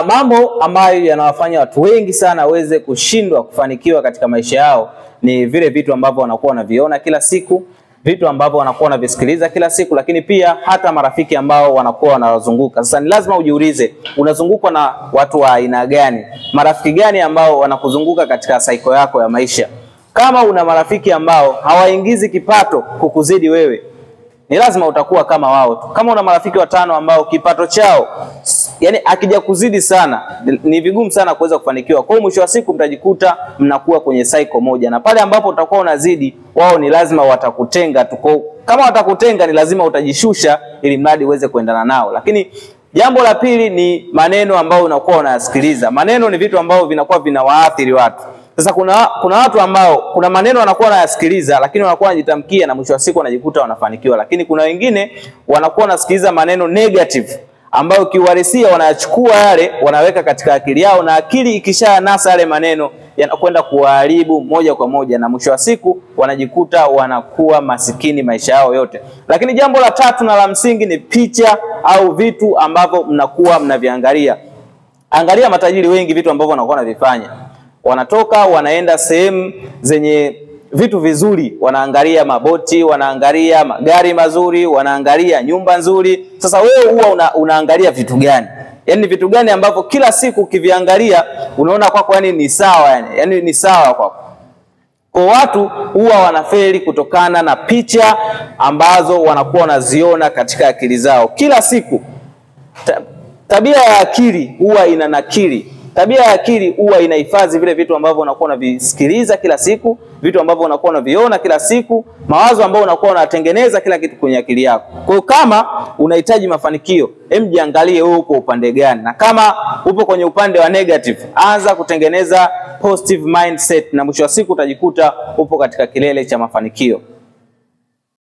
Mambo ambayo yanawafanya watu wengi sana waweze kushindwa kufanikiwa katika maisha yao ni vile vitu ambavyo wanakuwa wanaviona kila siku, vitu ambavyo wanakuwa wanavisikiliza kila siku, lakini pia hata marafiki ambao wanakuwa wanawazunguka. Sasa ni lazima ujiulize, unazungukwa na watu wa aina gani? Marafiki gani ambao wanakuzunguka katika cycle yako ya maisha? Kama una marafiki ambao hawaingizi kipato kukuzidi wewe, ni lazima utakuwa kama wao tu. Kama una marafiki watano ambao kipato chao yani akija kuzidi sana, ni vigumu sana kuweza kufanikiwa. Kwa hiyo mwisho wa siku mtajikuta mnakuwa kwenye cycle moja, na pale ambapo utakuwa unazidi, wao ni lazima watakutenga tu. Kama watakutenga, ni lazima utajishusha ili mradi uweze kuendana nao. Lakini jambo la pili ni maneno ambayo unakuwa unasikiliza. Maneno ni vitu ambavyo vinakuwa vinawaathiri watu. Sasa kuna watu ambao kuna maneno wanakuwa wanayasikiliza, lakini wanakuwa wanajitamkia na mwisho wa siku wanajikuta wanafanikiwa. Lakini kuna wengine wanakuwa wanasikiliza maneno negative ambayo kiuhalisia wanayachukua yale, wanaweka katika akili yao, na akili ikishanasa yale maneno yanakwenda kuharibu moja kwa moja, na mwisho wa siku wanajikuta wanakuwa masikini maisha yao yote. Lakini jambo la tatu na la msingi ni picha au vitu ambavyo mnakuwa mnaviangalia. Angalia matajiri wengi vitu ambavyo wanakuwa wanavifanya. Wanatoka wanaenda sehemu zenye vitu vizuri, wanaangalia maboti, wanaangalia magari mazuri, wanaangalia nyumba nzuri. Sasa wewe huwa unaangalia vitu gani? Yaani vitu gani ambavyo kila siku ukiviangalia unaona kwako yani ni sawa, yani ni sawa kwako. Kwa watu huwa wanafeli kutokana na picha ambazo wanakuwa wanaziona katika akili zao kila siku. Tabia ya akili huwa inanakili. Tabia ya akili huwa inahifadhi vile vitu ambavyo unakuwa unavisikiliza kila siku, vitu ambavyo unakuwa unaviona kila siku, mawazo ambayo unakuwa unatengeneza kila kitu kwenye akili yako. Kwa hiyo kama unahitaji mafanikio, jiangalie wewe uko upande gani, na kama upo kwenye upande wa negative, anza kutengeneza positive mindset, na mwisho wa siku utajikuta upo katika kilele cha mafanikio.